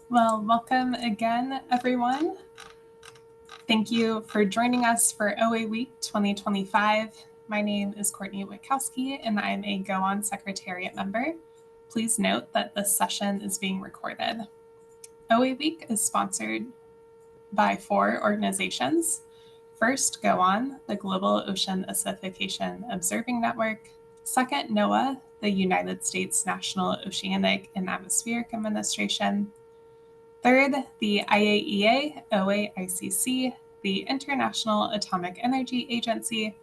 Well, welcome again, everyone. Thank you for joining us for OA Week 2025. My name is Courtney Witkowski, and I'm a GOA-ON Secretariat member. Please note that this session is being recorded. OA Week is sponsored by 4 organizations. First, GOA-ON, the Global Ocean Acidification Observing Network. Second, NOAA, the United States National Oceanic and Atmospheric Administration. Third, the IAEA, OAICC, the International Atomic Energy Agency,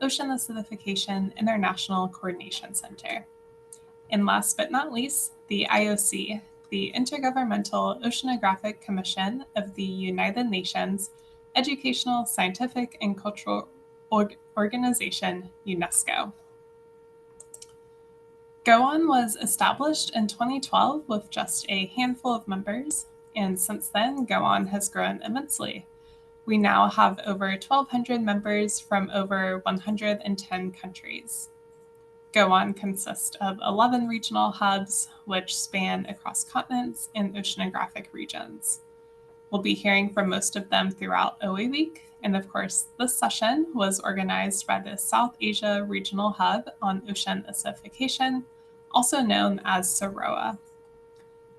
Ocean Acidification International Coordination Center. And last but not least, the IOC, the Intergovernmental Oceanographic Commission of the United Nations Educational, Scientific, and Cultural Organization, UNESCO. GOA-ON was established in 2012 with just a handful of members, and since then, GOA-ON has grown immensely. We now have over 1,200 members from over 110 countries. GOA-ON consists of 11 regional hubs, which span across continents and oceanographic regions. We'll be hearing from most of them throughout OA Week, and of course, this session was organized by the South Asia Regional Hub on Ocean Acidification, also known as SAROA.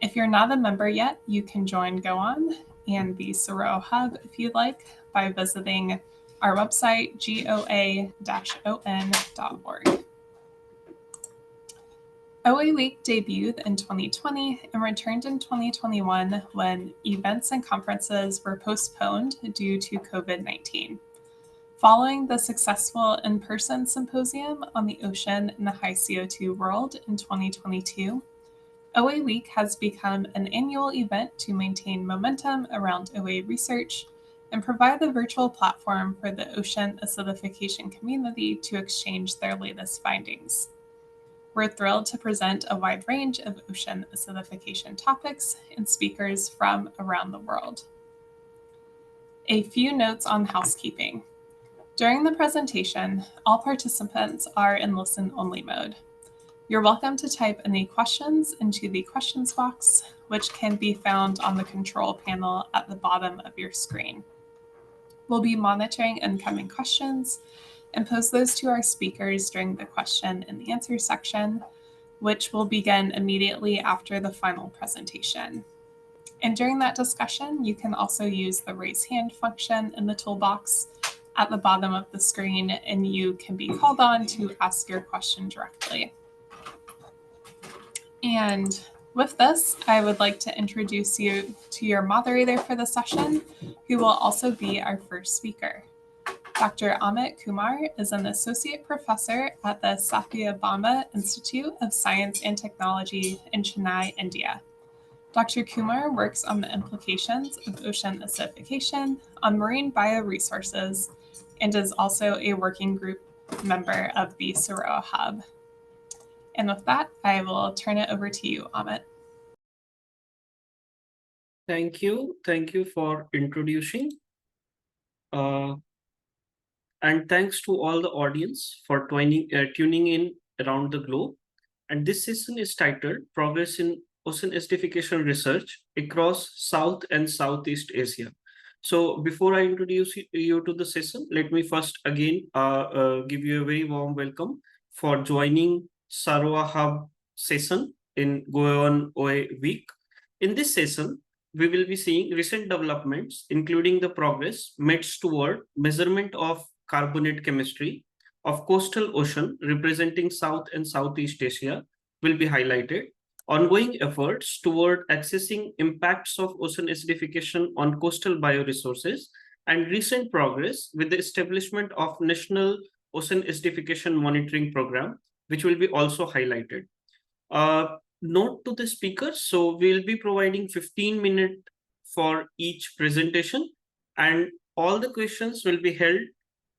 If you're not a member yet, you can join GOA-ON and the SAROA Hub if you'd like by visiting our website, GOA-ON.org. OA Week debuted in 2020 and returned in 2021 when events and conferences were postponed due to COVID-19. Following the successful in-person symposium on the ocean in the high CO2 world in 2022, OA Week has become an annual event to maintain momentum around OA research and provide a virtual platform for the ocean acidification community to exchange their latest findings. We're thrilled to present a wide range of ocean acidification topics and speakers from around the world. A few notes on housekeeping. During the presentation, all participants are in listen-only mode. You're welcome to type any questions into the questions box, which can be found on the control panel at the bottom of your screen. We'll be monitoring incoming questions and pose those to our speakers during the question and answer section, which will begin immediately after the final presentation. And during that discussion, you can also use the raise hand function in the toolbox at the bottom of the screen, and you can be called on to ask your question directly. And with this, I would like to introduce you to your moderator for the session, who will also be our first speaker. Dr. Amit Kumar is an associate professor at the Sathyabama Institute of Science and Technology in Chennai, India. Dr. Kumar works on the implications of ocean acidification on marine bioresources and is also a working group member of the SAROA Hub. And with that, I will turn it over to you, Amit. Thank you. Thank you for introducing. And thanks to all the audience for tuning in around the globe. And this session is titled Progress in Ocean Acidification Research Across South and Southeast Asia. So before I introduce you to the session, let me first again give you a very warm welcome for joining SAROA Hub session in GOA-ON OA Week. In this session, we will be seeing recent developments, including the progress made toward measurement of carbonate chemistry of coastal ocean representing South and Southeast Asia will be highlighted. Ongoing efforts toward accessing impacts of ocean acidification on coastal bioresources and recent progress with the establishment of National Ocean Acidification Monitoring Program, which will be also highlighted. Note to the speakers, so we'll be providing 15 minutes for each presentation, and all the questions will be held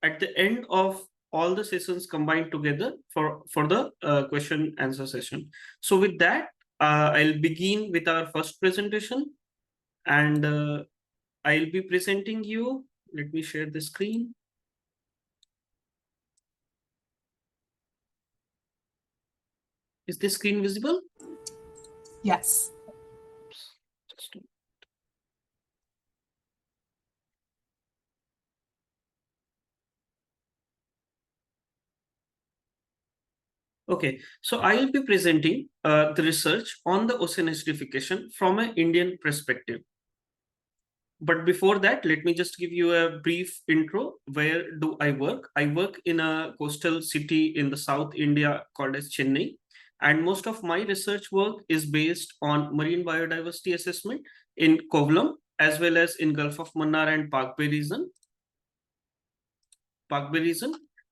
at the end of all the sessions combined together for the question answer session. So with that, I'll begin with our first presentation, and I'll be presenting you. Let me share the screen. Is the screen visible? Yes. Okay, so I will be presenting the research on the ocean acidification from an Indian perspective. But before that, let me just give you a brief intro. Where do I work? I work in a coastal city in the South India called as Chennai. And most of my research work is based on marine biodiversity assessment in Kovalam, as well as in Gulf of Mannar and Park Bay region.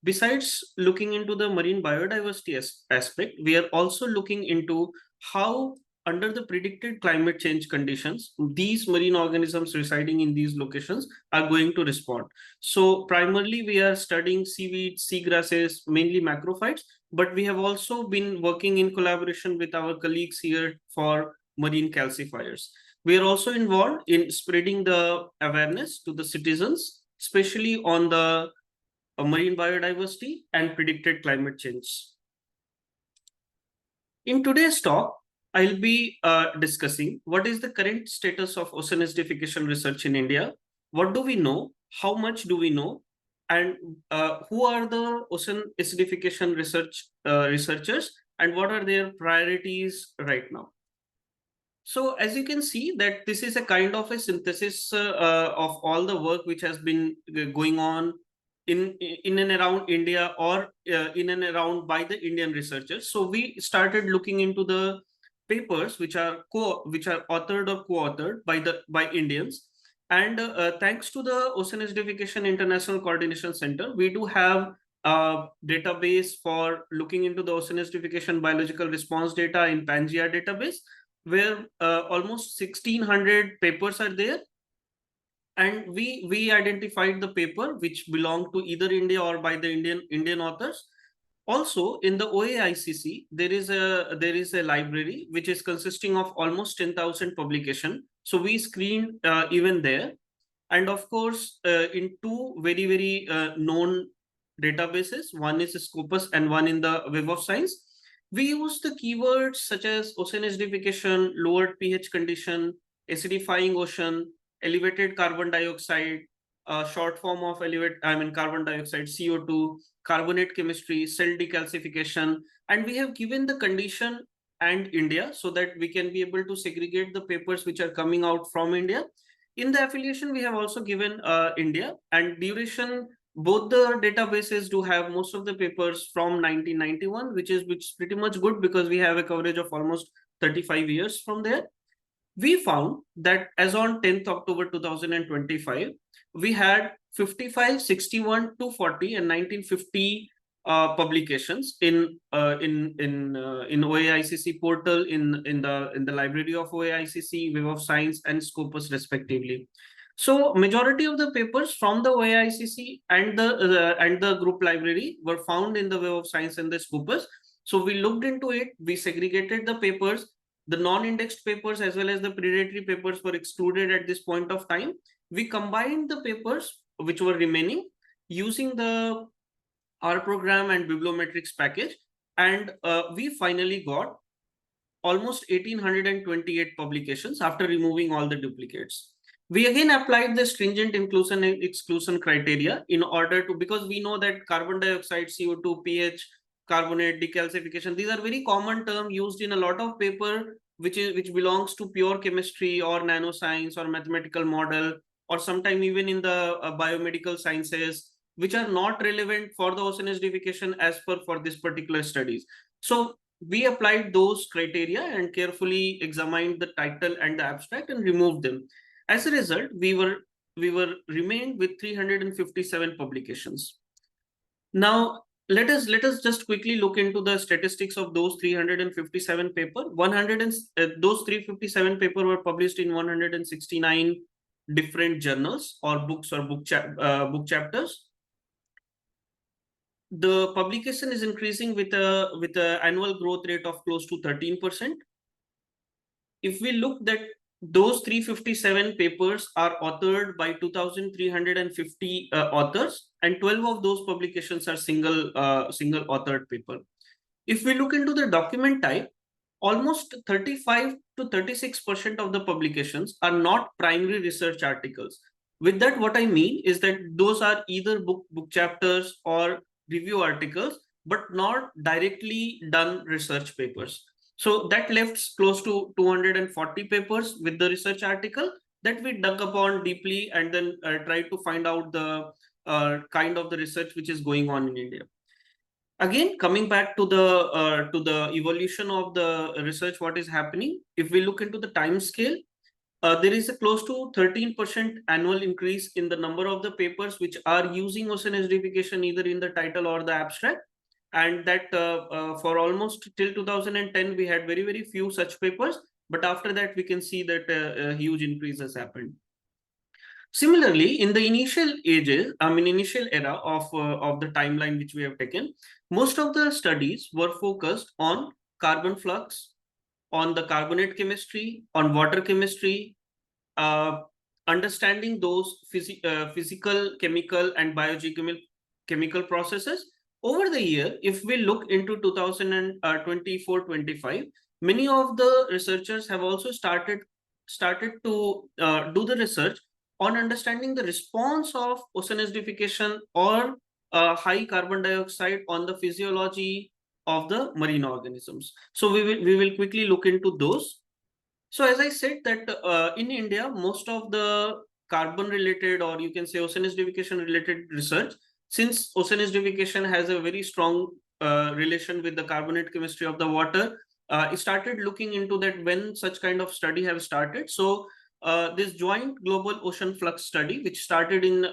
Besides looking into the marine biodiversity aspect, we are also looking into how, under the predicted climate change conditions, these marine organisms residing in these locations are going to respond. So primarily, we are studying seaweeds, seagrasses, mainly macrophytes, but we have also been working in collaboration with our colleagues here for marine calcifiers. We are also involved in spreading the awareness to the citizens, especially on the marine biodiversity and predicted climate change. In today's talk, I'll be discussing what is the current status of ocean acidification research in India, what do we know, how much do we know, and who are the ocean acidification researchers, and what are their priorities right now. So as you can see that this is a kind of a synthesis of all the work which has been going on in and around India, or in and around by the Indian researchers. So we started looking into the papers which are authored or co-authored by Indians. And thanks to the Ocean Acidification International Coordination Center, we do have a database for looking into the ocean acidification biological response data in Pangea database, where almost 1600 papers are there. And we identified the paper which belonged to either India or by the Indian authors. Also in the OAICC, there is a library which is consisting of almost 10,000 publication. So we screened even there. And of course, in two very known databases, one is Scopus and one in the Web of Science. We use the keywords such as ocean acidification, lowered pH condition, acidifying ocean, elevated carbon dioxide, short form of carbon dioxide, CO2, carbonate chemistry, cell decalcification, and we have given the condition and India so that we can be able to segregate the papers which are coming out from India. In the affiliation, we have also given India, and duration. Both the databases do have most of the papers from 1991, which is pretty much good because we have a coverage of almost 35 years from there. We found that as on 10th October 2025, we had 55, 61, 240, and 1950 publications in OAICC portal, in the library of OAICC, Web of Science, and Scopus respectively. So majority of the papers from the OAICC and the group library were found in the Web of Science and the Scopus. So we looked into it, we segregated the papers. The non-indexed papers as well as the predatory papers were excluded at this point of time. We combined the papers which were remaining using the R program and bibliometrics package, and we finally got almost 1828 publications after removing all the duplicates. We again applied the stringent inclusion and exclusion criteria in order to, because we know that carbon dioxide, CO2, pH, carbonate, decalcification, these are very common terms used in a lot of paper which belongs to pure chemistry or nanoscience or mathematical model, or sometime even in the biomedical sciences, which are not relevant for the ocean acidification as per for this particular studies. So we applied those criteria and carefully examined the title and the abstract and removed them. As a result, we were remained with 357 publications. Now let us just quickly look into the statistics of those 357 paper. Those 357 paper were published in 169 different journals or books or book chapters. The publication is increasing with a annual growth rate of close to 13%. If we look that those 357 papers are authored by 2,350 authors, and 12 of those publications are single authored paper. If we look into the document type, almost 35 to 36% of the publications are not primary research articles. With that, what I mean is that those are either book chapters or review articles but not directly done research papers. So that left close to 240 papers with the research article that we dug upon deeply and then tried to find out the kind of the research which is going on in India. Again, coming back to the evolution of the research, what is happening? If we look into the time scale, there is a close to 13% annual increase in the number of the papers which are using ocean acidification either in the title or the abstract. And that for almost till 2010, we had very, very few such papers. But after that, we can see that a huge increase has happened. Similarly, in the initial ages, initial era of the timeline which we have taken, most of the studies were focused on carbon flux, on the carbonate chemistry, on water chemistry, uh, understanding those physical, chemical, and biogeochemical processes. Over the year, if we look into 2024-25, many of the researchers have also started to do the research on understanding the response of ocean acidification or high carbon dioxide on the physiology of the marine organisms. So we will quickly look into those. So as I said that in India, most of the carbon related, or you can say ocean acidification related research, since ocean acidification has a very strong relation with the carbonate chemistry of the water, it started looking into that when such kind of study have started. So this joint global ocean flux study, which started in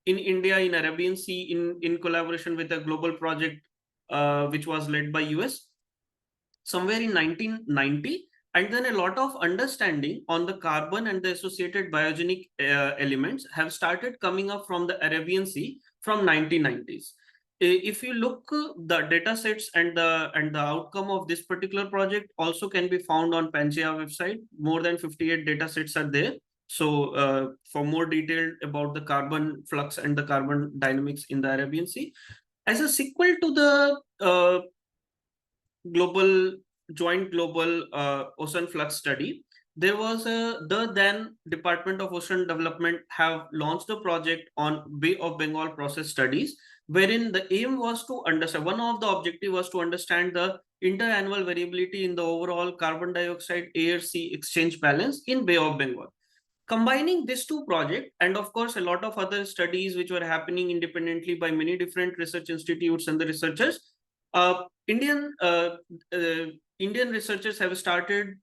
India in Arabian Sea in collaboration with a global project which was led by US somewhere in 1990, and then a lot of understanding on the carbon and the associated biogenic elements have started coming up from the Arabian Sea from 1990s. If you look the data sets and the outcome of this particular project also can be found on Pangea website. More than 58 data sets are there. So for more detail about the carbon flux and the carbon dynamics in the Arabian Sea, as a sequel to the joint global ocean flux study, there was the then Department of Ocean Development have launched a project on Bay of Bengal process studies, wherein the aim was to understand, one of the objective was to understand the interannual variability in the overall carbon dioxide air sea exchange balance in Bay of Bengal. Combining these two projects, and of course a lot of other studies which were happening independently by many different research institutes and the researchers, uh, indian uh, uh, Indian researchers have started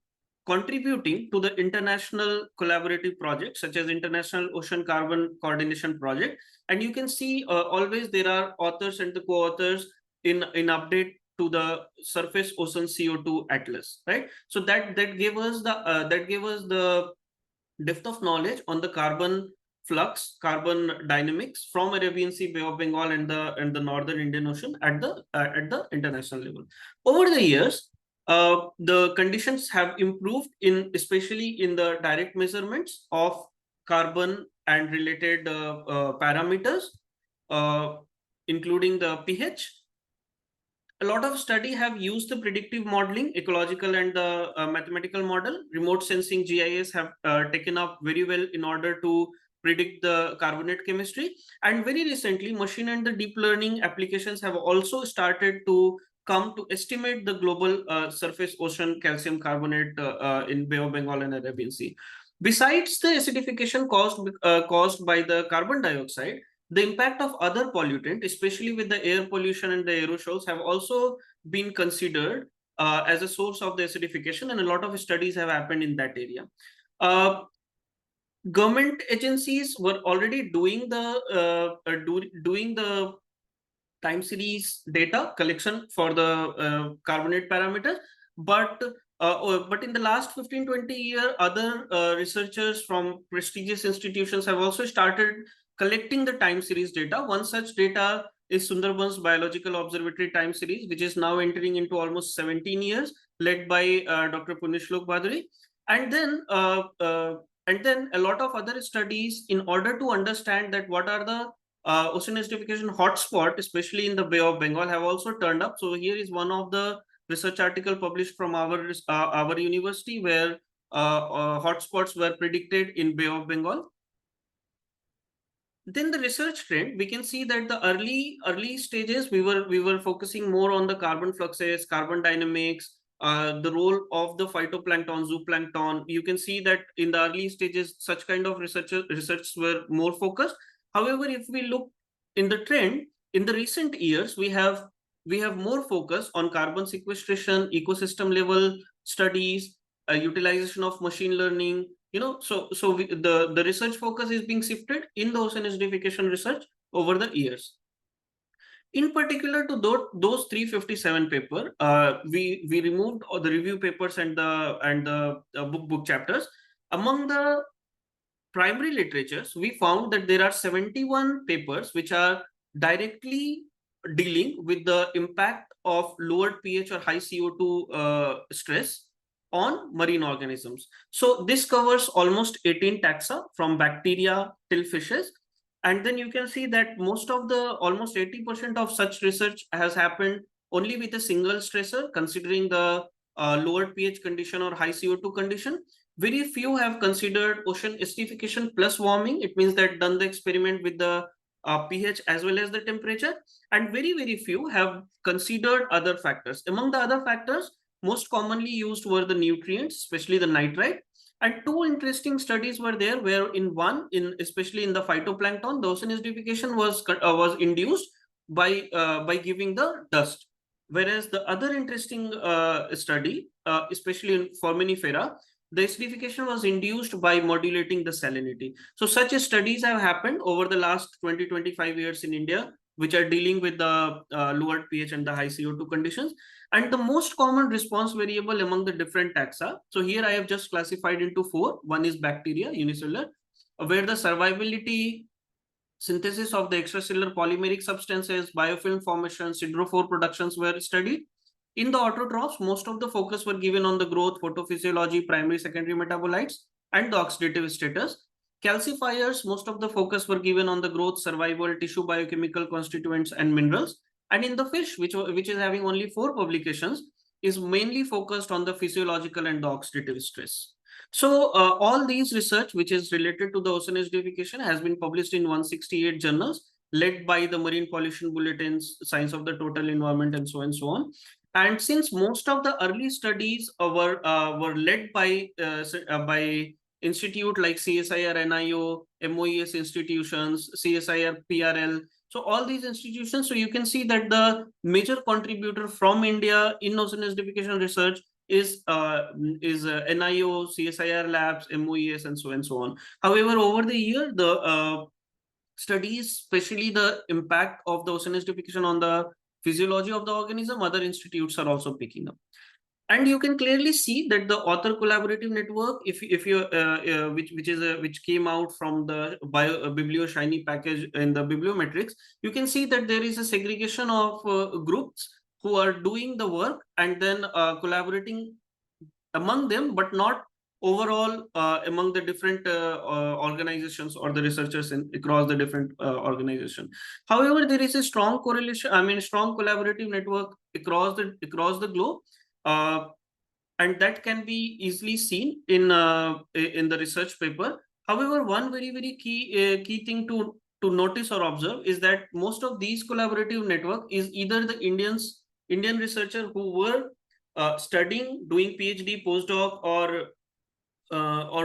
contributing to the international collaborative projects such as International Ocean Carbon Coordination Project. And you can see always there are authors and the co-authors in update to the surface ocean CO2 atlas, right? So that gave us the depth of knowledge on the carbon flux, carbon dynamics from Arabian Sea, Bay of Bengal, and the northern Indian Ocean at the international level. Over the years, the conditions have improved in especially in the direct measurements of carbon and related parameters, uh, including the pH. A lot of study have used the predictive modeling, ecological and the mathematical model. Remote sensing GIS have taken up very well in order to predict the carbonate chemistry. And very recently, machine and the deep learning applications have also started to come to estimate the global surface ocean calcium carbonate in Bay of Bengal and Arabian Sea. Besides the acidification caused by the carbon dioxide, the impact of other pollutant, especially with the air pollution and the aerosols, have also been considered as a source of the acidification, and a lot of studies have happened in that area. Government agencies were already doing the time series data collection for the carbonate parameters, but in the last 15-20 years, other researchers from prestigious institutions have also started collecting the time series data. One such data is Sundarban's Biological Observatory Time Series, which is now entering into almost 17 years, led by Dr. Punyashlok Bhaduri. And then a lot of other studies in order to understand that what are the ocean acidification hotspot, especially in the Bay of Bengal, have also turned up. So here is one of the research article published from our university where hotspots were predicted in Bay of Bengal. then the research trend, we can see that the early stages, we were focusing more on the carbon fluxes, carbon dynamics, the role of the phytoplankton, zooplankton. You can see that in the early stages, such kind of research were more focused. However, if we look in the trend, in the recent years, we have more focus on carbon sequestration, ecosystem level studies, utilization of machine learning. The research focus is being shifted in the ocean acidification research over the years. In particular to those 357 paper, we removed all the review papers and the book chapters. Among the primary literatures, we found that there are 71 papers which are directly dealing with the impact of lowered pH or high CO2 stress on marine organisms. So this covers almost 18 taxa from bacteria till fishes. And then you can see that most of the almost 80% of such research has happened only with a single stressor, considering the lowered pH condition or high CO2 condition. Very few have considered ocean acidification plus warming. It means that done the experiment with the pH as well as the temperature, and very few have considered other factors. Among the other factors, most commonly used were the nutrients, especially the nitrite. And two interesting studies were there, where especially in the phytoplankton, the ocean acidification was induced by giving the dust. Whereas the other interesting study, especially in foraminifera, the acidification was induced by modulating the salinity. So such studies have happened over the last 20-25 years in India, which are dealing with the lowered pH and the high CO2 conditions. And the most common response variable among the different taxa. So here I have just classified into four. One is bacteria, unicellular, where the survivability, synthesis of the extracellular polymeric substances, biofilm formation, siderophore productions were studied. In the autotrophs, most of the focus were given on the growth, photophysiology, primary, secondary metabolites, and the oxidative status. Calcifiers, most of the focus were given on the growth, survival, tissue biochemical constituents, and minerals. And in the fish, which is having only 4 publications, is mainly focused on the physiological and the oxidative stress. So all these research, which is related to the ocean acidification, has been published in 168 journals, led by the Marine Pollution Bulletins, Science of the Total Environment, and so on and so on. And since most of the early studies were led by institute like CSIR, NIO, MOES institutions, CSIR, PRL. So all these institutions, so you can see that the major contributor from India in ocean acidification research is NIO, CSIR labs, MOES, and so on. However, over the year, the studies, especially the impact of the ocean acidification on the physiology of the organism, other institutes are also picking up. And you can clearly see that the author collaborative network, if you which came out from the biblioshiny package in the bibliometrics, you can see that there is a segregation of groups who are doing the work and then collaborating among them, but not overall among the different organizations or the researchers across the different organization. However, there is a strong correlation, strong collaborative network across the globe, uh, and that can be easily seen in the research paper. However, one very key thing to notice or observe is that most of these collaborative network is either the Indian researcher who were studying, doing PhD, postdoc, or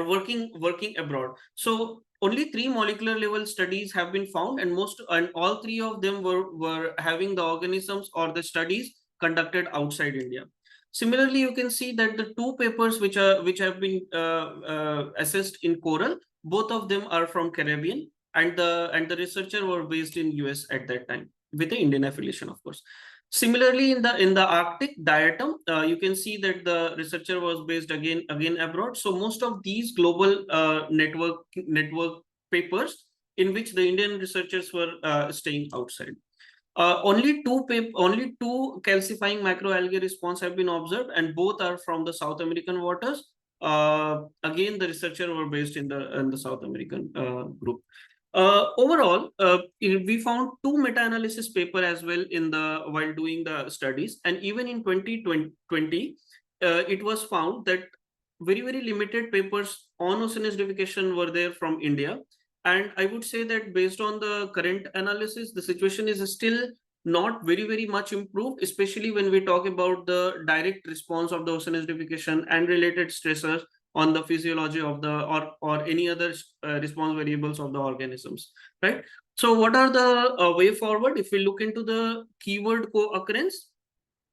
working abroad. So only 3 molecular level studies have been found, and all 3 of them were having the organisms or the studies conducted outside India. Similarly, you can see that the 2 papers which have been assessed in coral, both of them are from Caribbean, and the researcher were based in US at that time with the Indian affiliation, of course. Similarly, in the Arctic diatom, you can see that the researcher was based again abroad. So most of these global network papers in which the Indian researchers were staying outside. Only two calcifying macroalgae response have been observed, and both are from the South American waters. Again, the researcher were based in the South American group. Overall, we found 2 meta-analysis paper as well while doing the studies, and even in 2020, it was found that very limited papers on ocean acidification were there from India. And I would say that based on the current analysis, the situation is still not very much improved, especially when we talk about the direct response of the ocean acidification and related stressors on the physiology of the or any other response variables of the organisms, right? So what are the way forward? If we look into the keyword co-occurrence,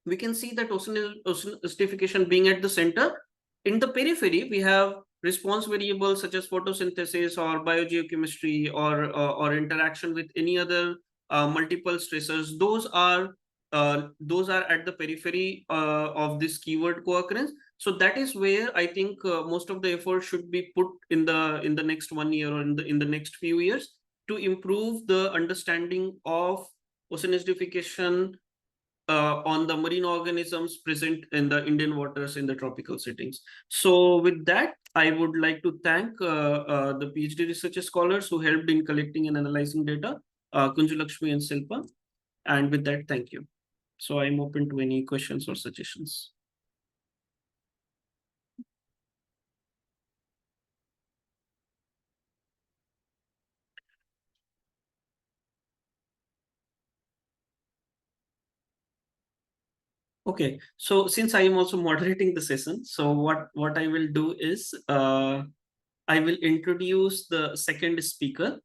we can see that ocean acidification being at the center. In the periphery, we have response variables such as photosynthesis or biogeochemistry or interaction with any other multiple stressors. Those are at the periphery of this keyword co-occurrence. So that is where I think most of the effort should be put in the next 1 year or in the next few years to improve the understanding of ocean acidification on the marine organisms present in the Indian waters in the tropical settings. So with that, I would like to thank the PhD researcher scholars who helped in collecting and analyzing data, Kunju Lakshmi and Silpa. And with that, thank you. So I'm open to any questions or suggestions. Okay, so since I am also moderating the session, so what I will do is I will introduce the second speaker,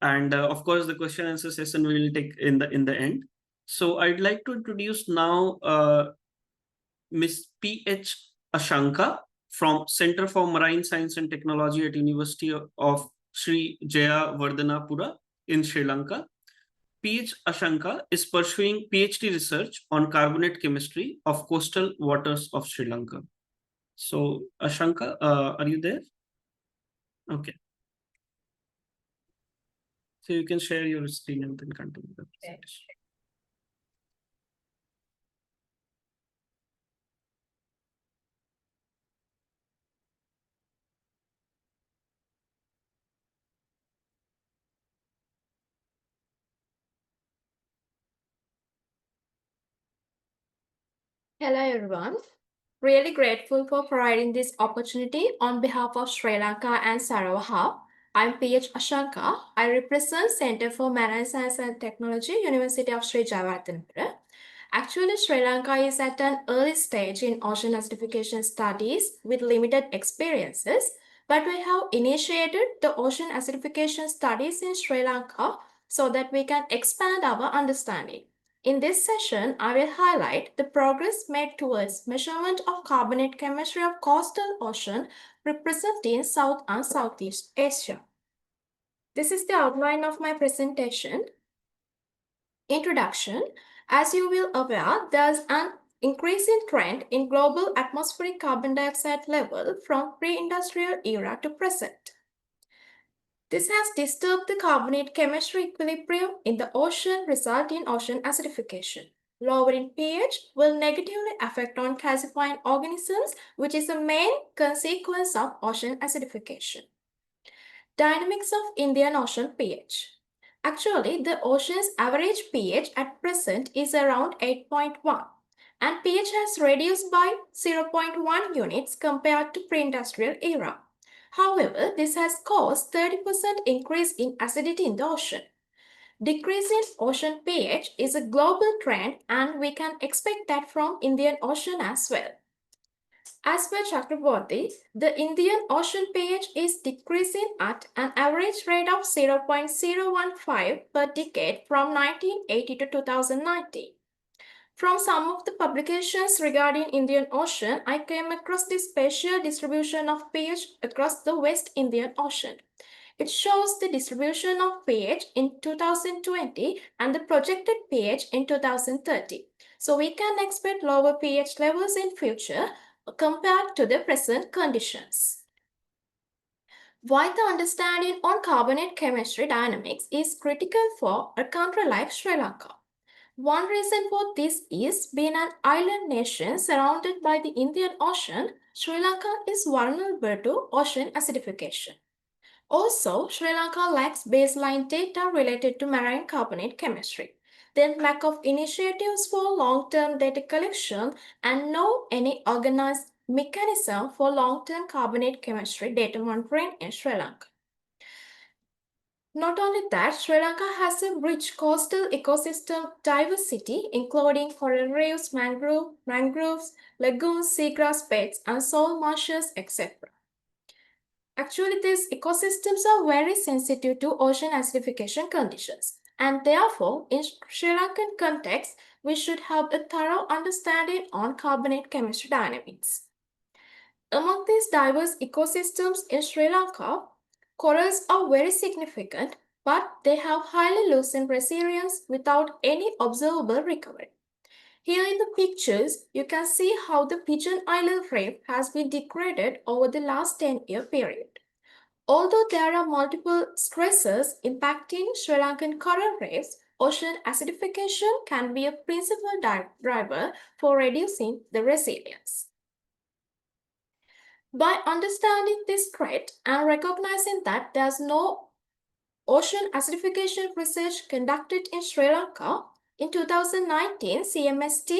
and of course the question answer session we will take in the end. So I'd like to introduce now Miss P.H. Ashanka from Center for Marine Science and Technology at University of Sri Jayewardenepura in Sri Lanka. P.H. Ashanka is pursuing PhD research on carbonate chemistry of coastal waters of Sri Lanka. So Ashanka, are you there? Okay. So you can share your screen and then continue the presentation. Hello everyone. Really grateful for providing this opportunity on behalf of Sri Lanka and SAROA Hub. I'm PH Ashanka. I represent Center for Marine Science and Technology, University of Sri Jayewardenepura. Actually, Sri Lanka is at an early stage in ocean acidification studies with limited experiences, but we have initiated the ocean acidification studies in Sri Lanka so that we can expand our understanding. In this session, I will highlight the progress made towards measurement of carbonate chemistry of coastal ocean represented in South and Southeast Asia. This is the outline of my presentation. Introduction. As you will aware, there's an increasing trend in global atmospheric carbon dioxide level from pre-industrial era to present. This has disturbed the carbonate chemistry equilibrium in the ocean, resulting in ocean acidification. Lowering pH will negatively affect on calcifying organisms, which is a main consequence of ocean acidification. Dynamics of Indian Ocean pH. Actually, the ocean's average pH at present is around 8.1, and pH has reduced by 0.1 units compared to pre-industrial era. However, this has caused 30% increase in acidity in the ocean. Decrease in ocean pH is a global trend, and we can expect that from Indian Ocean as well. As per Chakraborty, the Indian Ocean pH is decreasing at an average rate of 0.015 per decade from 1980 to 2019. From some of the publications regarding Indian Ocean, I came across the spatial distribution of pH across the West Indian Ocean. It shows the distribution of pH in 2020 and the projected pH in 2030. So we can expect lower pH levels in future compared to the present conditions. Why the understanding on carbonate chemistry dynamics is critical for a country like Sri Lanka. One reason for this is being an island nation surrounded by the Indian Ocean, Sri Lanka is vulnerable to ocean acidification. Also, Sri Lanka lacks baseline data related to marine carbonate chemistry. Then lack of initiatives for long-term data collection and no any organized mechanism for long-term carbonate chemistry data monitoring in Sri Lanka. Not only that, Sri Lanka has a rich coastal ecosystem diversity, including coral reefs, mangroves, lagoons, seagrass beds, and salt marshes, etc. Actually, these ecosystems are very sensitive to ocean acidification conditions, and therefore, in Sri Lankan context, we should have a thorough understanding on carbonate chemistry dynamics. Among these diverse ecosystems in Sri Lanka, corals are very significant, but they have highly loosened resilience without any observable recovery. Here in the pictures, you can see how the Pigeon Island reef has been degraded over the last 10-year period. Although there are multiple stresses impacting Sri Lankan coral reefs, ocean acidification can be a principal driver for reducing the resilience. By understanding this threat and recognizing that there's no ocean acidification research conducted in Sri Lanka, in 2019, CMST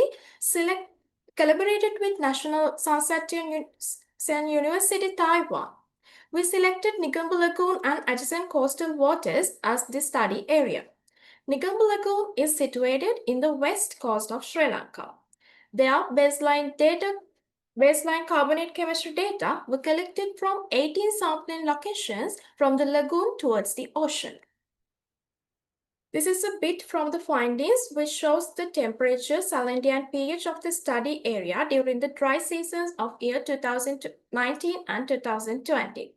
collaborated with National Sun University, Taiwan. We selected Negombo Lagoon and adjacent coastal waters as the study area. Negombo Lagoon is situated in the west coast of Sri Lanka. Their baseline carbonate chemistry data were collected from 18 sampling locations from the lagoon towards the ocean. This is a bit from the findings, which shows the temperature, salinity, and pH of the study area during the dry seasons of year 2019 and 2020.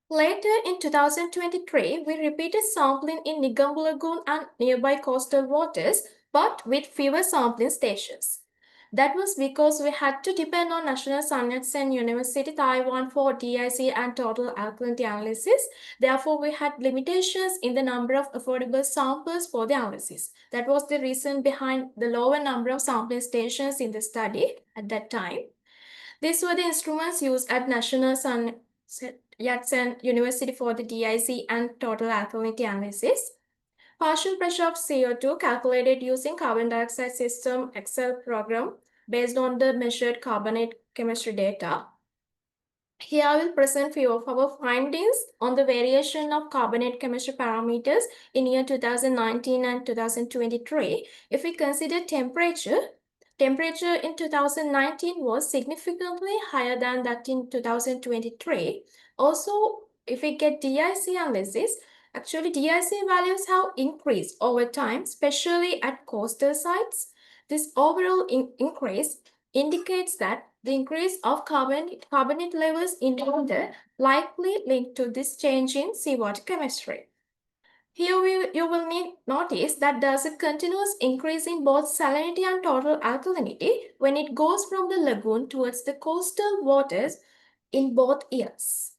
Later in 2023, we repeated sampling in Negombo Lagoon and nearby coastal waters, but with fewer sampling stations. That was because we had to depend on National Sun University, Taiwan for DIC and total alkalinity analysis. Therefore, we had limitations in the number of affordable samples for the analysis. That was the reason behind the lower number of sampling stations in the study at that time. These were the instruments used at National Sun Yat-sen University for the DIC and total alkalinity analysis. Partial pressure of CO2 calculated using carbon dioxide system Excel program based on the measured carbonate chemistry data. Here I will present few of our findings on the variation of carbonate chemistry parameters in year 2019 and 2023. If we consider temperature in 2019 was significantly higher than that in 2023. Also, if we get DIC analysis, actually DIC values have increased over time, especially at coastal sites. This overall increase indicates that the increase of carbonate levels in water likely linked to this change in seawater chemistry. Here you will notice that there's a continuous increase in both salinity and total alkalinity when it goes from the lagoon towards the coastal waters in both years.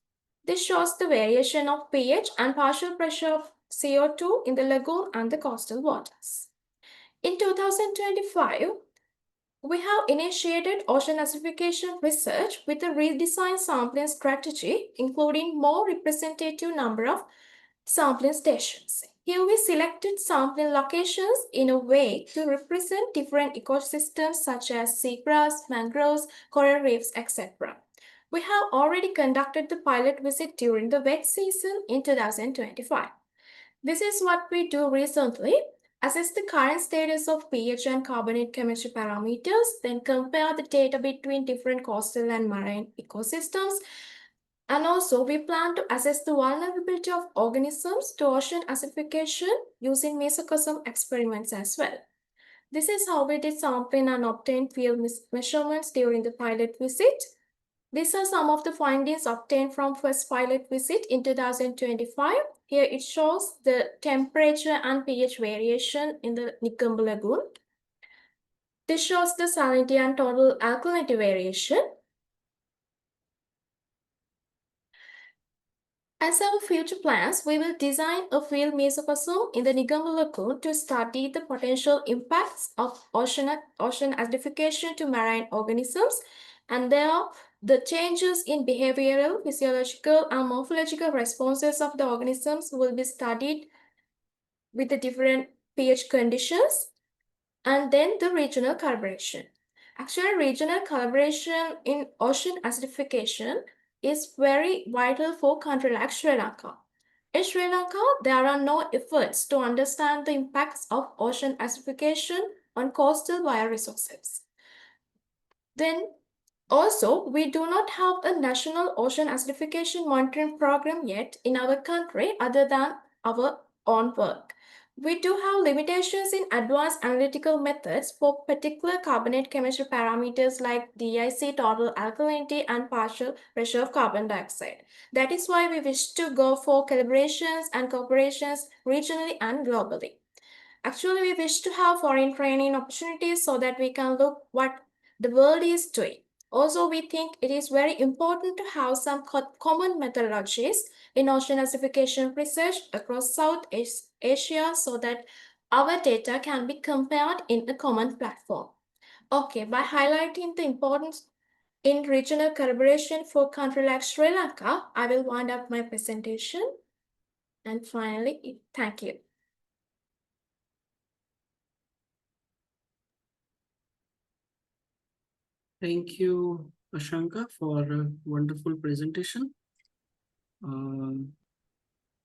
This shows the variation of pH and partial pressure of CO2 in the lagoon and the coastal waters. In 2025, we have initiated ocean acidification research with a redesigned sampling strategy, including more representative number of sampling stations. Here we selected sampling locations in a way to represent different ecosystems such as seagrass, mangroves, coral reefs, etc. We have already conducted the pilot visit during the wet season in 2025. This is what we do recently. Assess the current status of pH and carbonate chemistry parameters, then compare the data between different coastal and marine ecosystems. And also, we plan to assess the vulnerability of organisms to ocean acidification using mesocosm experiments as well. This is how we did sampling and obtained field measurements during the pilot visit. These are some of the findings obtained from first pilot visit in 2025. Here it shows the temperature and pH variation in the Negombo Lagoon. This shows the salinity and total alkalinity variation. As our future plans, we will design a field mesocosm in the Negombo Lagoon to study the potential impacts of ocean acidification to marine organisms, and the changes in behavioral, physiological, and morphological responses of the organisms will be studied with the different pH conditions, and then the regional collaboration. Actually, regional collaboration in ocean acidification is very vital for a country like Sri Lanka. In Sri Lanka, there are no efforts to understand the impacts of ocean acidification on coastal bioresources. Then also, we do not have a national ocean acidification monitoring program yet in our country other than our own work. We do have limitations in advanced analytical methods for particular carbonate chemistry parameters like DIC, total alkalinity, and partial pressure of carbon dioxide. That is why we wish to go for calibrations and cooperations regionally and globally. Actually, we wish to have foreign training opportunities so that we can look what the world is doing. Also, we think it is very important to have some common methodologies in ocean acidification research across South Asia so that our data can be compared in a common platform. Okay, by highlighting the importance in regional collaboration for a country like Sri Lanka, I will wind up my presentation. And finally, thank you. Thank you, Ashanka, for a wonderful presentation.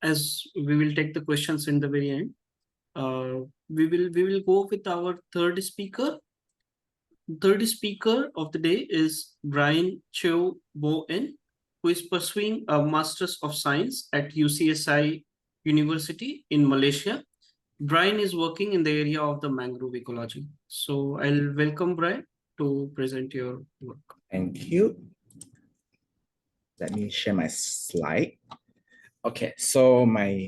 As we will take the questions in the very end, we will go with our third speaker. Third speaker of the day is Brian Jayewardenepura, who is pursuing a Master's of Science at UCSI University in Malaysia. Brian is working in the area of the mangrove ecology. So I'll welcome Brian to present your work. Thank you. Let me share my slide. Okay, so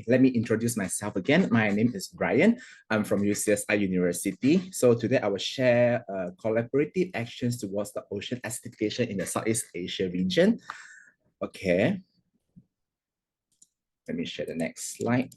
let me introduce myself again. My name is Brian. I'm from UCSI University. So today I will share collaborative actions towards the ocean acidification in the Southeast Asia region. Okay. Let me share the next slide.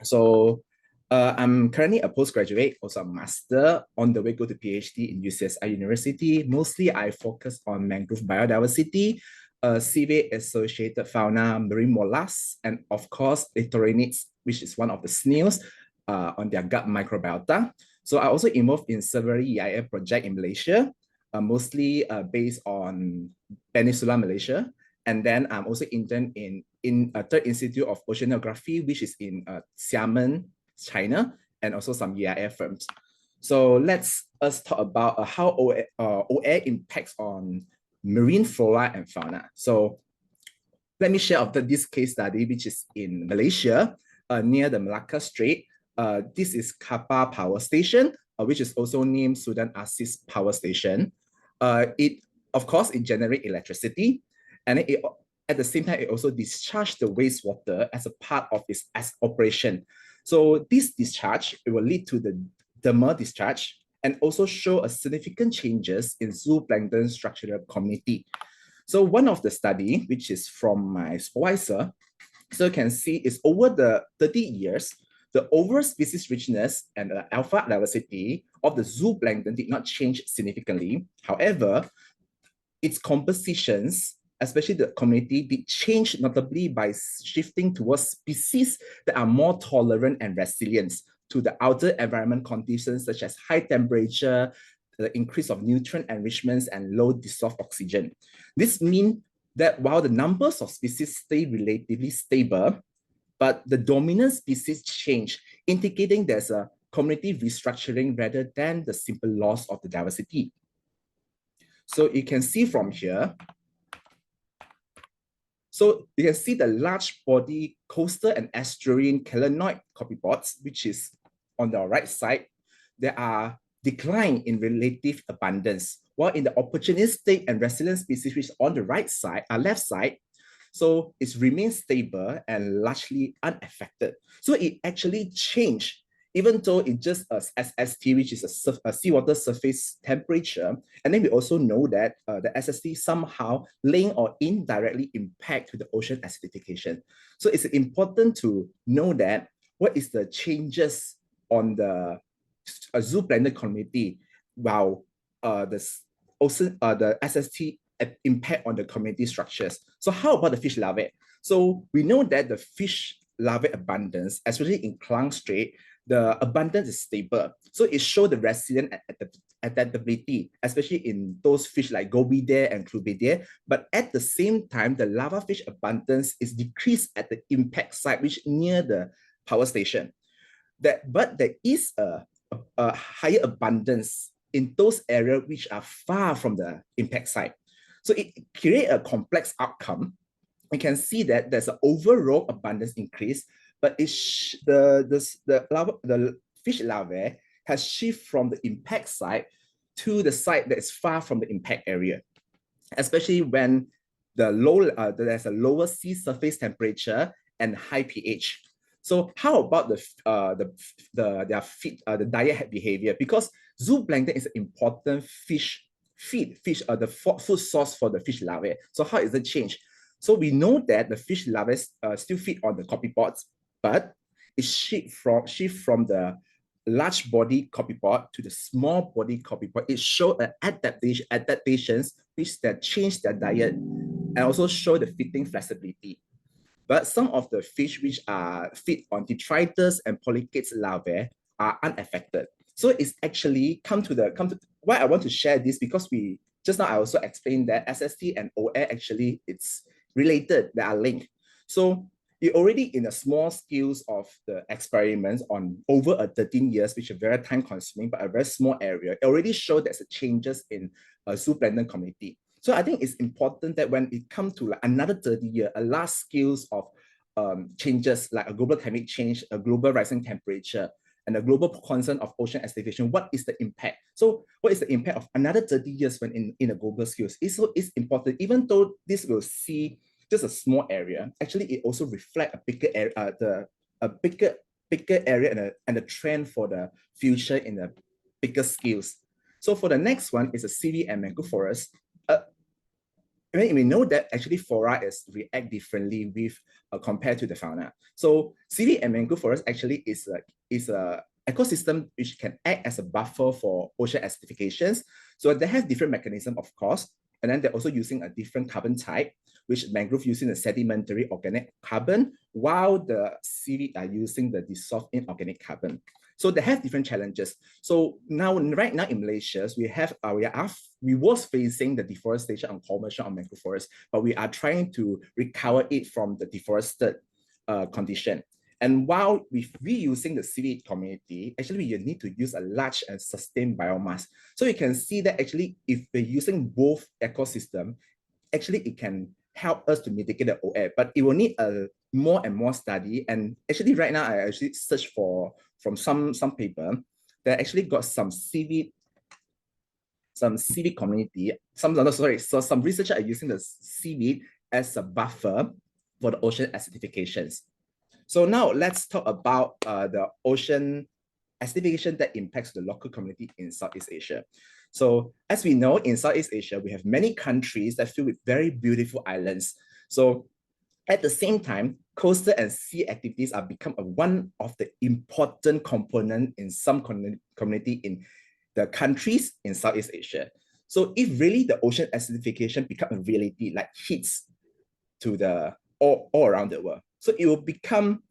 So I'm currently a postgraduate, also a master, on the way go to PhD in UCSI University. Mostly I focus on mangrove biodiversity, seaweed-associated fauna, marine mollusks, and of course, littorinids, which is one of the snails on their gut microbiota. So I also involved in several EIA projects in Malaysia, mostly based on Peninsula Malaysia. And then I'm also intern in a third institute of oceanography, which is in Xiamen, China, and also some EIA firms. So let's talk about how OA impacts on marine flora and fauna. So let me share of this case study, which is in Malaysia, near the Malacca Strait. This is Kapar Power Station, which is also named Sudan Asis Power Station. Of course, it generates electricity, and at the same time, it also discharges the wastewater as a part of its operation. So this discharge, it will lead to the thermal discharge and also show a significant changes in zooplankton structural community. So one of the study, which is from my supervisor, so you can see is over the 30 years, the overall species richness and the alpha diversity of the zooplankton did not change significantly. However, its compositions, especially the community, did change notably by shifting towards species that are more tolerant and resilient to the outer environment conditions such as high temperature, the increase of nutrient enrichments, and low dissolved oxygen. This means that while the numbers of species stay relatively stable, but the dominant species change, indicating there's a community restructuring rather than the simple loss of the diversity. So you can see from here, so you can see the large body coastal and estuarine calanoid copepods, which is on the right side. There are decline in relative abundance, while in the opportunistic and resilient species, which is on the right side, left side, so it remains stable and largely unaffected. So it actually changed, even though it just SST, which is a seawater surface temperature. And then we also know that the SST somehow link or indirectly impact to the ocean acidification. So it's important to know that what is the changes on the zooplankton community, while the SST impact on the community structures. So how about the fish larvae? So we know that the fish larvae abundance, especially in Klang Strait, the abundance is stable. So it shows the resilience adaptability, especially in those fish like gobiidae and clubidae. But at the same time, the larva fish abundance is decreased at the impact site, which near the power station. But there is a higher abundance in those areas which are far from the impact site. So it creates a complex outcome. We can see that there's an overall abundance increase, but the fish larvae has shifted from the impact site to the site that is far from the impact area, especially when there's a lower sea surface temperature and high pH. So how about the diet behavior? Because zooplankton is an important the food source for the fish larvae. So how is it changed? So we know that the fish larvae still feed on the copypods, but it shift from the large body copypod to the small body copypod. It showed an adaptations which that change their diet and also show the feeding flexibility. But some of the fish which are feed on detritus and polychaetes larvae are unaffected. So it's actually come to why I want to share this, because just now I also explained that SST and OA actually it's related, they are linked. So it already in a small scales of the experiments on over 13 years, which are very time consuming, but a very small area, it already showed there's a changes in a zooplankton community. So I think it's important that when it comes to like another 30 years, a large scales of changes like a global climate change, a global rising temperature, and a global concern of ocean acidification, what is the impact? So what is the impact of another 30 years when in a global scales? It's important, even though this will see just a small area, actually it also reflects a bigger area, bigger area and a trend for the future in the bigger scales. So for the next one is a seaweed and mangrove forest. We know that actually flora react differently with compared to the fauna. So seaweed and mangrove forest actually is a ecosystem which can act as a buffer for ocean acidifications. So they have different mechanism, of course, and then they're also using a different carbon type, which mangrove using the sedimentary organic carbon, while the seaweed are using the dissolved inorganic carbon. So they have different challenges. So right now in Malaysia, we was facing the deforestation on commercial on mangrove forest, but we are trying to recover it from the deforested condition. And while we're reusing the seaweed community, actually you need to use a large and sustained biomass. So you can see that actually if we're using both ecosystem, actually it can help us to mitigate the OA, but it will need a more and more study. And actually right now I actually searched from some paper that actually got some seaweed community, some researchers are using the seaweed as a buffer for the ocean acidifications. So now let's talk about the ocean acidification that impacts the local community in Southeast Asia. So as we know, in Southeast Asia, we have many countries that fill with very beautiful islands. So at the same time, coastal and sea activities are become one of the important component in some community in the countries in Southeast Asia. So if really the ocean acidification become a reality, like hits to the all around the world, so it will become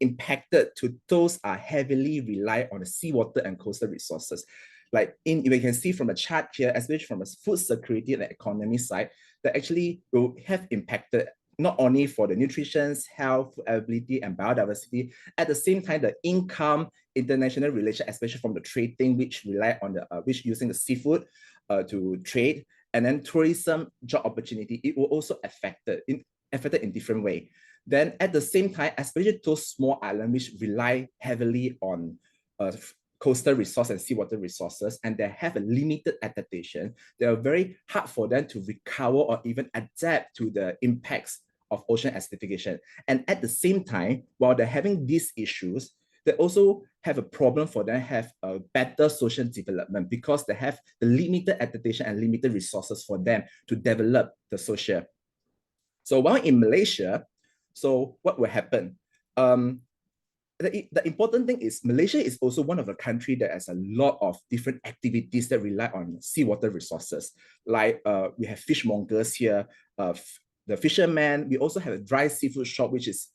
impacted to those are heavily rely on the seawater and coastal resources. Like we can see from the chart here, especially from a food security and the economy side, that actually will have impacted not only for the nutrition, health, ability, and biodiversity. At the same time, the income, international relation, especially from the trading, which rely on which using the seafood to trade, and then tourism, job opportunity, it will also affected in different way. Then at the same time, especially those small islands which rely heavily on coastal resource and seawater resources, and they have a limited adaptation, they are very hard for them to recover or even adapt to the impacts of ocean acidification. And at the same time, while they're having these issues, they also have a problem for them have a better social development because they have the limited adaptation and limited resources for them to develop the social. So while in Malaysia, so what will happen? The important thing is Malaysia is also one of the countries that has a lot of different activities that rely on seawater resources. Like we have fishmongers here, the fishermen. We also have a dry seafood shop, which is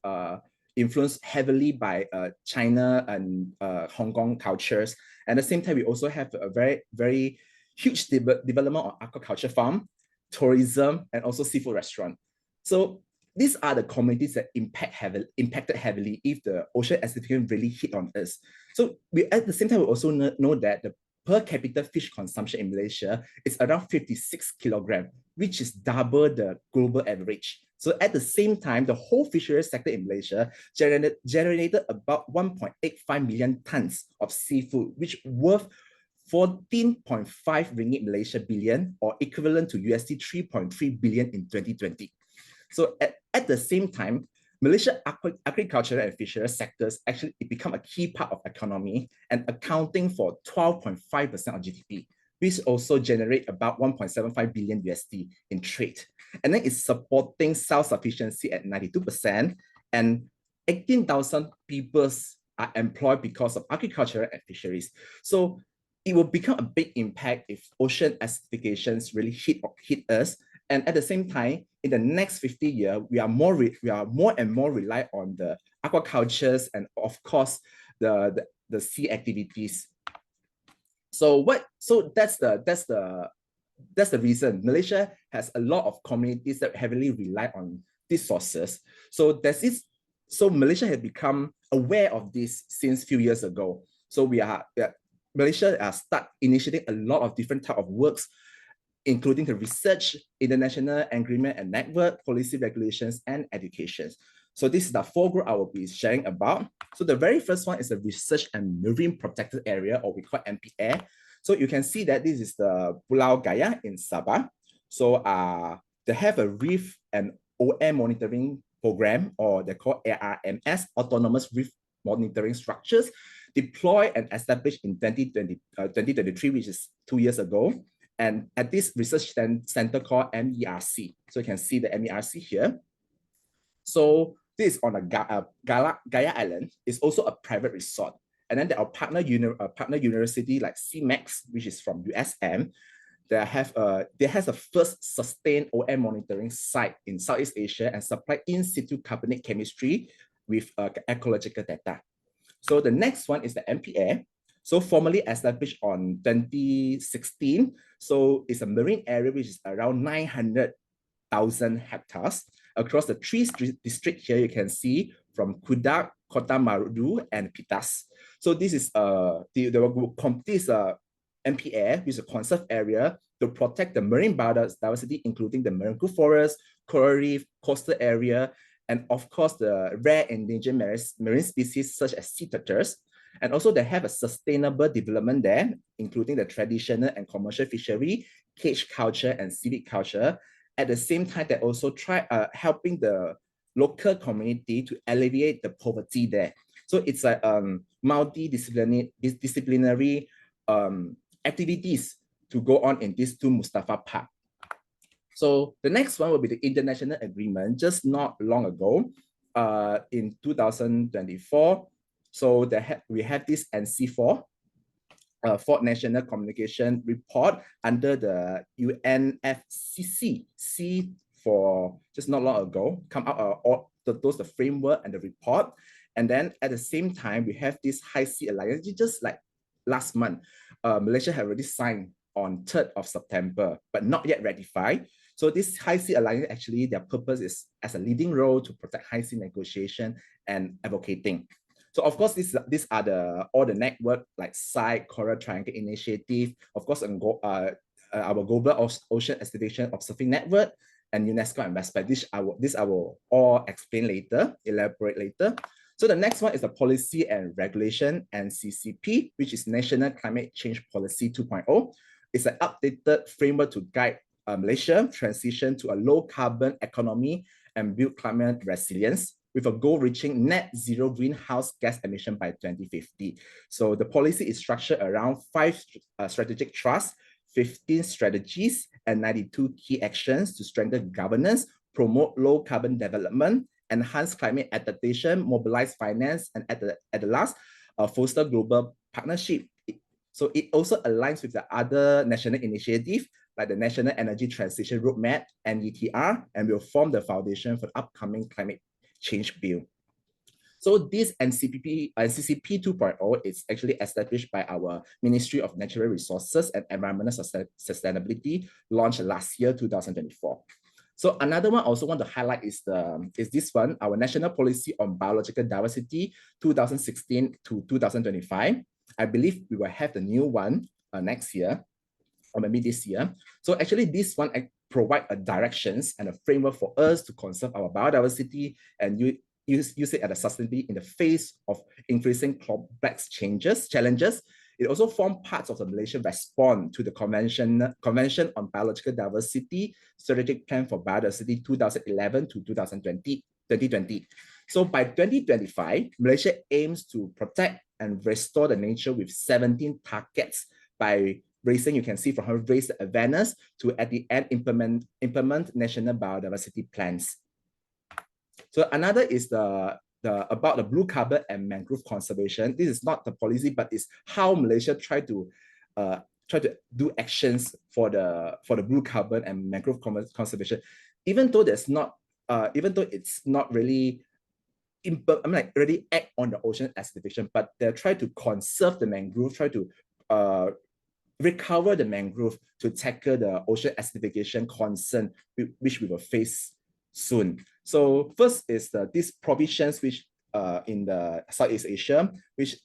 influenced heavily by China and Hong Kong cultures. At the same time, we also have a very huge development of aquaculture farm, tourism, and also seafood restaurant. So these are the communities that impacted heavily if the ocean acidification really hit on us. So at the same time, we also know that the per capita fish consumption in Malaysia is around 56 kilograms, which is double the global average. So at the same time, the whole fisheries sector in Malaysia generated about 1.85 million tons of seafood, which worth 14.5 ringgit Malaysia billion, or equivalent to USD 3.3 billion in 2020. So at the same time, Malaysia agriculture and fisheries sectors actually become a key part of economy and accounting for 12.5% of GDP, which also generate about 1.75 billion USD in trade. And then it's supporting self-sufficiency at 92%, and 18,000 people are employed because of agriculture and fisheries. So it will become a big impact if ocean acidifications really hit us. And at the same time, in the next 50 years, we are more and more rely on the aquacultures and of course the sea activities. So that's the reason Malaysia has a lot of communities that heavily rely on these sources. So Malaysia has become aware of this since a few years ago. So Malaysia start initiating a lot of different type of works, including the research, international agreement and network, policy regulations, and education. So this is the 4 groups I will be sharing about. So the very first one is the research and marine protected area, or we call MPA. So you can see that this is the Pulau Gaya in Sabah. So they have a reef and OM monitoring program, or they call ARMS, Autonomous Reef Monitoring Structures, deployed and established in 2023, which is 2 years ago. And at this research center called MERC. So you can see the MERC here. So this is on a Gaya Island. It's also a private resort. And then there are partner university like CMAX, which is from USM. They has a first sustained OM monitoring site in Southeast Asia and supply in situ carbonate chemistry with ecological data. So the next one is the MPA. So formally established on 2016. So it's a marine area which is around 900,000 hectares across the 3 districts here. You can see from Kudak, Kota Marudu, and Pitas. So this is MPA, which is a conserved area to protect the marine biodiversity, including the mangrove forest, coral reef, coastal area, and of course the rare endangered marine species such as sea turtles. And also they have a sustainable development there, including the traditional and commercial fishery, cage culture, and civic culture. At the same time, they also try helping the local community to alleviate the poverty there. So it's a multidisciplinary activities to go on in these 2 Mustafa Park. So the next one will be the international agreement just not long ago in 2024. So we have this NC4, Fourth National Communication Report under the UNFCCC for just not long ago, come out those the framework and the report. And then at the same time, we have this High Sea Alliance, just like last month. Malaysia had already signed on 3rd of September, but not yet ratified. So this High Sea Alliance, actually, their purpose is as a leading role to protect high sea negotiation and advocating. So of course, these are all the network like SIDS, Coral Triangle Initiative, of course, our Global Ocean Acidification Observing Network, and UNESCO and WestPac. This I will all explain later, elaborate later. So the next one is the Policy and Regulation, NCCP, which is National Climate Change Policy 2.0. It's an updated framework to guide Malaysia transition to a low carbon economy and build climate resilience, with a goal reaching net zero greenhouse gas emission by 2050. So the policy is structured around 5 strategic thrusts, 15 strategies, and 92 key actions to strengthen governance, promote low carbon development, enhance climate adaptation, mobilize finance, and at the last, foster global partnership. So it also aligns with the other national initiatives like the National Energy Transition Roadmap, NETR, and will form the foundation for the upcoming climate change bill. So this NCCP 2.0 is actually established by our Ministry of Natural Resources and Environmental Sustainability, launched last year, 2024. So another one I also want to highlight is this one, our National Policy on Biological Diversity, 2016 to 2025. I believe we will have the new one next year, or maybe this year. So actually this one provide a directions and a framework for us to conserve our biodiversity and use it as a sustainability in the face of increasing complex challenges. It also formed parts of the Malaysian response to the Convention on Biological Diversity, Strategic Plan for Biodiversity 2011 to 2020. So by 2025, Malaysia aims to protect and restore the nature with 17 targets by raising, you can see from her, raise the awareness to at the end implement national biodiversity plans. So another is about the blue carbon and mangrove conservation. This is not the policy, but it's how Malaysia try to do actions for the blue carbon and mangrove conservation. Even though it's not really really act on the ocean acidification, but they try to conserve the mangrove, try to recover the mangrove to tackle the ocean acidification concern which we will face soon. So first is these provisions which in the Southeast Asia, which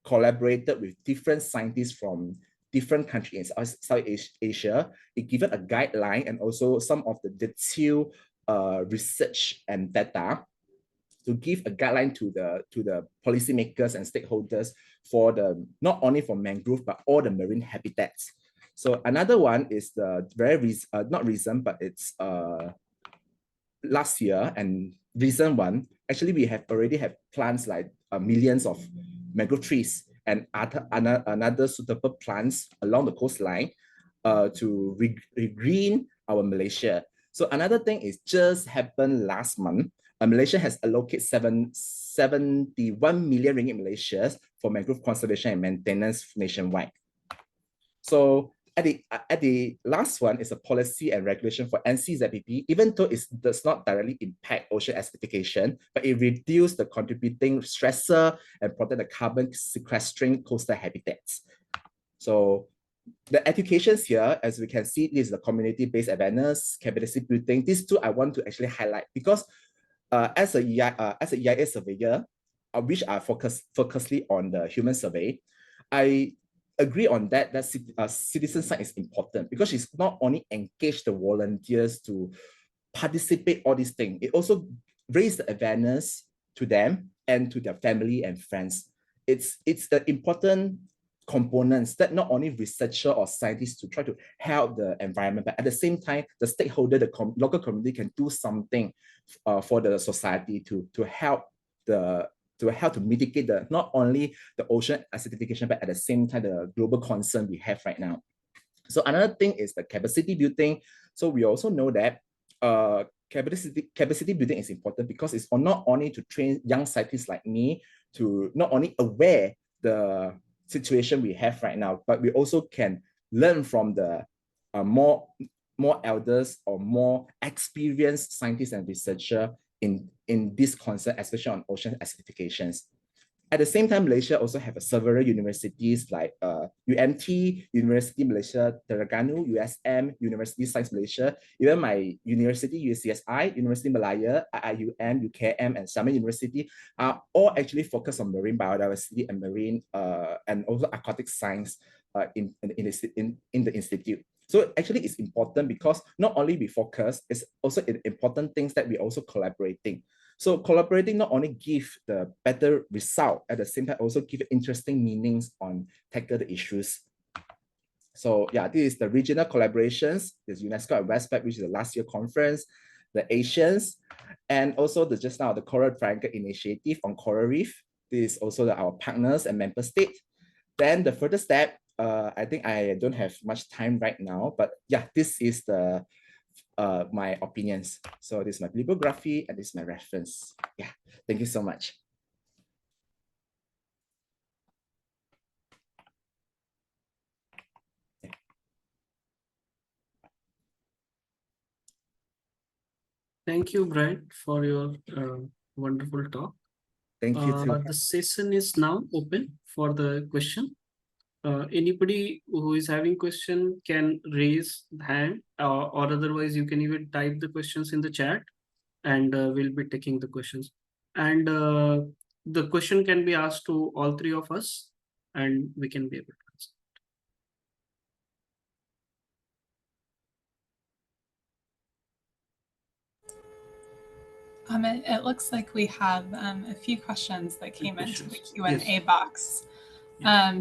collaborated with different scientists from different countries in Southeast Asia. It given a guideline and also some of the detailed research and data to give a guideline to the policymakers and stakeholders for not only for mangrove but all the marine habitats. So another one is the not recent, but it's last year and recent one. Actually, we already have plants like millions of mangrove trees and another suitable plants along the coastline to regreen our Malaysia. So another thing is just happened last month. Malaysia has allocated 71 million ringgit Malaysia for mangrove conservation and maintenance nationwide. So at the last one is a policy and regulation for NCZPP, even though it does not directly impact ocean acidification, but it reduces the contributing stressor and protect the carbon sequestering coastal habitats. So the educations here, as we can see, this is the community-based awareness, capacity building. These two I want to actually highlight because as a EIA surveyor, which I focusedly on the human survey, I agree on that citizen science is important because it's not only engage the volunteers to participate all these things, it also raise the awareness to them and to their family and friends. It's the important components that not only researcher or scientists to try to help the environment, but at the same time, the stakeholder, the local community can do something for the society to help to mitigate not only the ocean acidification, but at the same time, the global concern we have right now. So another thing is the capacity building. So we also know that capacity building is important because it's not only to train young scientists like me to not only aware the situation we have right now, but we also can learn from the more elders or more experienced scientists and researchers in this concern, especially on ocean acidifications. At the same time, Malaysia also have several universities like UMT, University Malaysia Terengganu, USM, University Science Malaysia, even my university, UCSI, University Malaya, IIUM, UKM, and Xiamen University are all actually focused on marine biodiversity and marine and also aquatic science in the institute. So actually it's important because not only we focus, it's also important things that we also collaborating. So collaborating not only give the better result, at the same time also give interesting meanings on tackle the issues. So yeah, this is the regional collaborations. There's UNESCO at Westpac, which is the last year conference, the Asians, and also just now the Coral Triangle Initiative on coral reef. This is also our partners and member state. Then the further step, I think I don't have much time right now, but yeah, this is my opinions. So this is my bibliography and this is my reference. Yeah, thank you so much. Thank you, Brian, for your wonderful talk. Thank you too. The session is now open for the question. Anybody who is having question can raise the hand, or otherwise you can even type the questions in the chat, and we'll be taking the questions. And the question can be asked to all three of us, and we can be able to answer. It looks like we have a few questions that came into the Q&A Yes. box.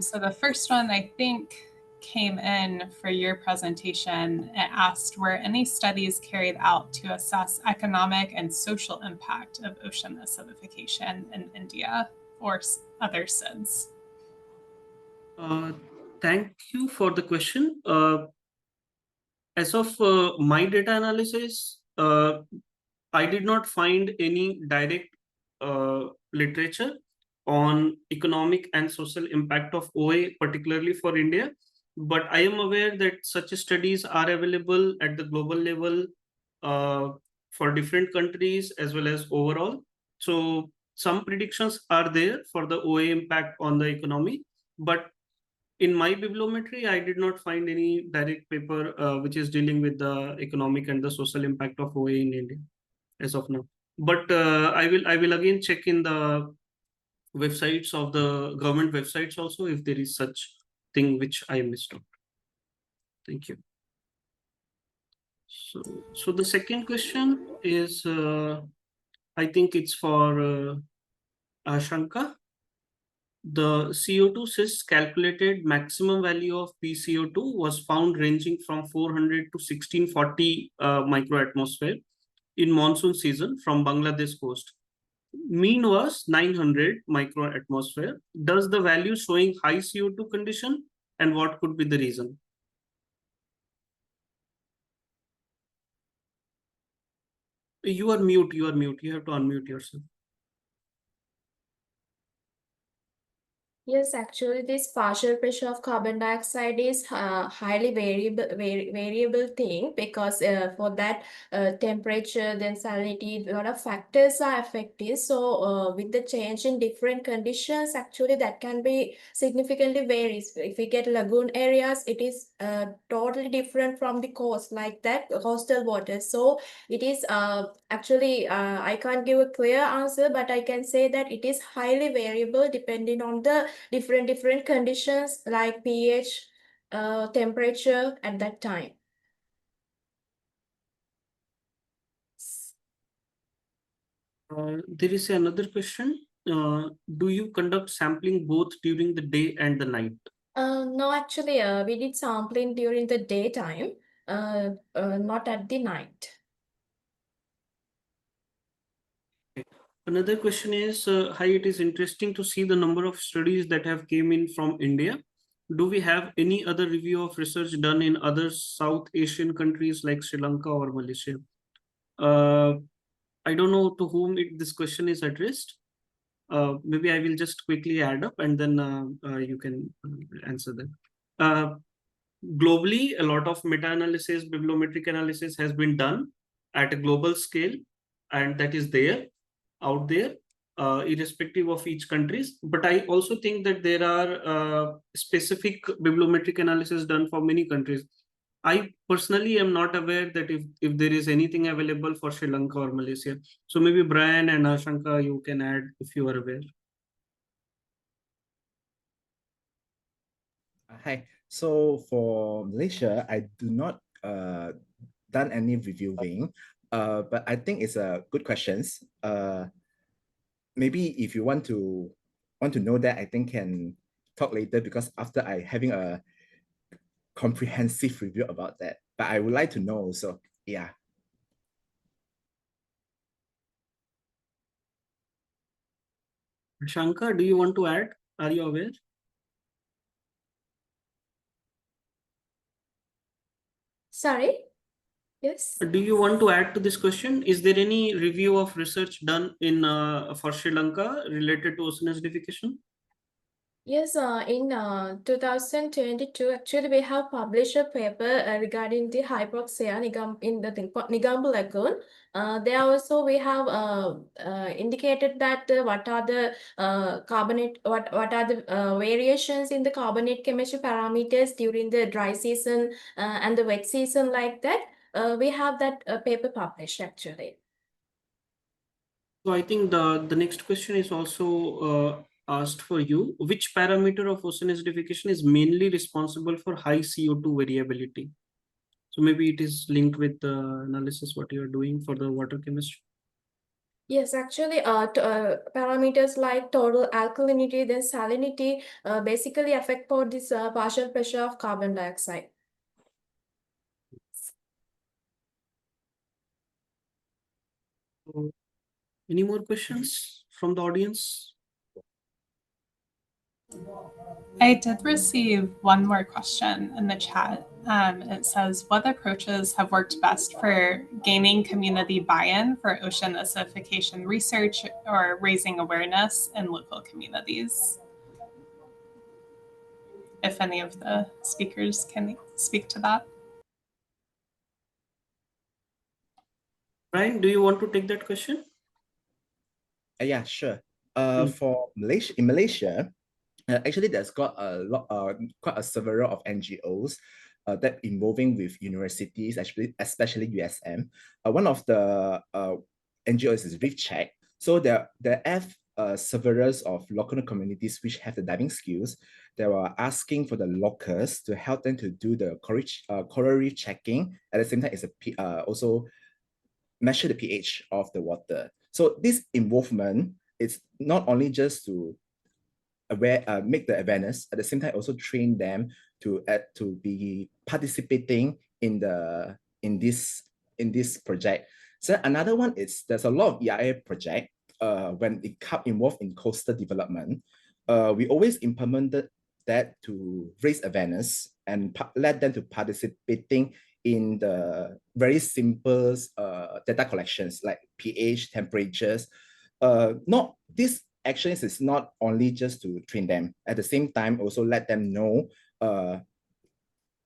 So the first one, I think, came in for your presentation. It asked, were any studies carried out to assess economic and social impact of ocean acidification in India or other SIDS? Thank you for the question. As of my data analysis, I did not find any direct literature on economic and social impact of OA, particularly for India. But I am aware that such studies are available at the global level for different countries as well as overall. So some predictions are there for the OA impact on the economy. But in my bibliometry, I did not find any direct paper which is dealing with the economic and the social impact of OA in India as of now. But I will again check in the websites of the government websites also if there is such thing which I missed out. Thank you. So the second question is, I think it's for Ashanka. The CO2 SIDS calculated maximum value of PCO2 was found ranging from 400 to 1640 microatmosphere in monsoon season from Bangladesh coast. Mean was 900 microatmosphere. Does the value showing high CO2 condition, and what could be the reason? You are mute. You have to unmute yourself. Yes, actually, this partial pressure of carbon dioxide is highly variable thing, because for that temperature, then salinity, a lot of factors are affected. So with the change in different conditions, actually that can be significantly varies. If we get lagoon areas, it is totally different from the coast, like that coastal water. So it is actually I can't give a clear answer, but I can say that it is highly variable depending on the different conditions like pH, temperature at that time. There is another question. Do you conduct sampling both during the day and the night? No, actually, we did sampling during the daytime, not at the night. Another question is, hi, it is interesting to see the number of studies that have came in from India. Do we have any other review of research done in other South Asian countries like Sri Lanka or Malaysia? I don't know to whom this question is addressed. Maybe I will just quickly add up and then you can answer them. Globally, a lot of meta-analysis, bibliometric analysis has been done at a global scale, and that is there, out there, irrespective of each countries. But I also think that there are specific bibliometric analysis done for many countries. I personally am not aware that if there is anything available for Sri Lanka or Malaysia. So maybe Brian and Ashanka, you can add if you are aware. Hi. So for Malaysia, I do not done any reviewing, but I think it's a good questions. Maybe if you want to know that, I think can talk later, because after I having a comprehensive review about that. But I would like to know. So yeah. Ashanka, do you want to add? Are you aware? Sorry? Yes. Do you want to add to this question? Is there any review of research done in for Sri Lanka related to ocean acidification? Yes, in 2022, actually, we have published a paper regarding the hypoxia in the Negombo Lagoon. There also we have indicated that what are the carbonate, what are the variations in the carbonate chemistry parameters during the dry season and the wet season like that. We have that paper published actually. So I think the next question is also asked for you. Which parameter of ocean acidification is mainly responsible for high CO2 variability? So maybe it is linked with the analysis what you are doing for the water chemistry. Yes, actually, parameters like total alkalinity, then salinity, basically affect for this partial pressure of carbon dioxide. So, any more questions from the audience? I did receive one more question in the chat. It says, what approaches have worked best for gaining community buy-in for ocean acidification research or raising awareness in local communities? If any of the speakers can speak to that. Brian, do you want to take that question? Yeah, sure. For Malaysia, in Malaysia, actually, there's got a lot, quite a several of NGOs that involving with universities, especially USM. One of the NGOs is Reef Check. So there have several of local communities which have the diving skills. They were asking for the locals to help them to do the coral reef checking. At the same time, it's also measure the pH of the water. So this involvement is not only just to make the awareness, at the same time also train them to be participating in this project. So another one is there's a lot of EIA project when it involved in coastal development. We always implemented that to raise awareness and let them to participating in the very simple data collections like pH, temperatures. Not this actions is not only just to train them. At the same time, also let them know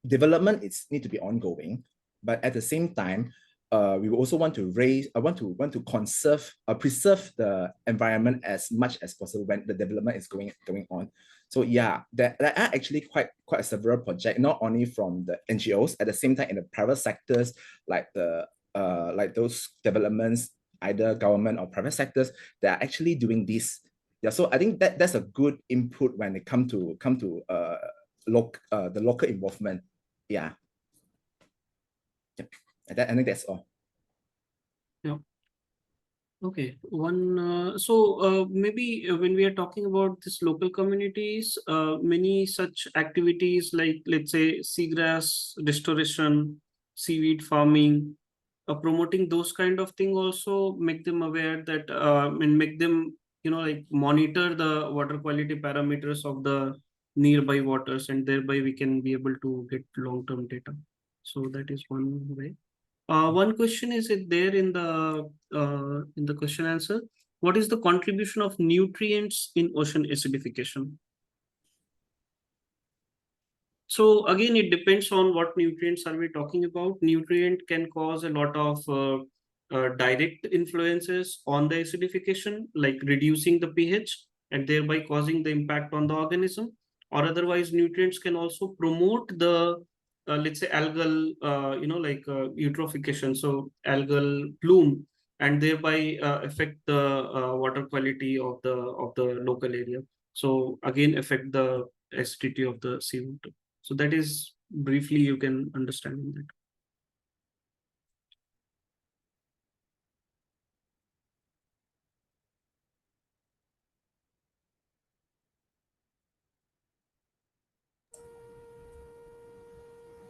development is need to be ongoing. But at the same time, we also want to want to conserve, preserve the environment as much as possible when the development is going on. So yeah, there are actually quite several projects, not only from the NGOs, at the same time in the private sectors, like those developments, either government or private sectors, they are actually doing this. Yeah, so I think that's a good input when it come to the local involvement. Yeah. Yep. I think that's all. Yeah. Okay. Maybe when we are talking about this local communities, many such activities like, let's say, seagrass restoration, seaweed farming, promoting those kind of thing also make them aware that and make them like monitor the water quality parameters of the nearby waters, and thereby we can be able to get long-term data. So that is one way. One question is it there in the question answer. What is the contribution of nutrients in ocean acidification? So again, it depends on what nutrients are we talking about. Nutrient can cause a lot of direct influences on the acidification, like reducing the pH and thereby causing the impact on the organism. Or otherwise, nutrients can also promote the, let's say, algal, eutrophication, so algal bloom, and thereby affect the water quality of the local area. So again, affect the acidity of the seawater. So that is briefly you can understand that.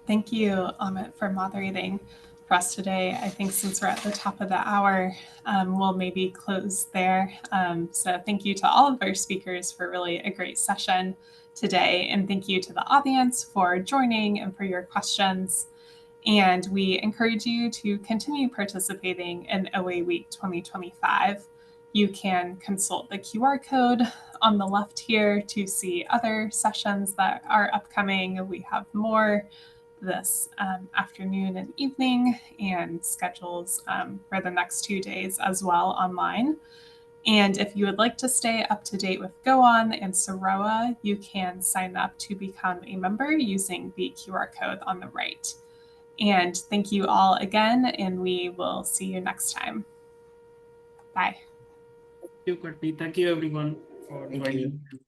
Thank you, Amit, for moderating for us today. I think since we're at the top of the hour, we'll maybe close there. So thank you to all of our speakers for really a great session today. And thank you to the audience for joining and for your questions. And we encourage you to continue participating in OA Week 2025. You can consult the QR code on the left here to see other sessions that are upcoming. We have more this afternoon and evening, and schedules for the next 2 days as well online. And if you would like to stay up to date with GOA-ON and SAROA, you can sign up to become a member using the QR code on the right. And thank you all again, and we will see you next time. Bye. Thank you, Courtney. Thank you, everyone, for Thank joining. you.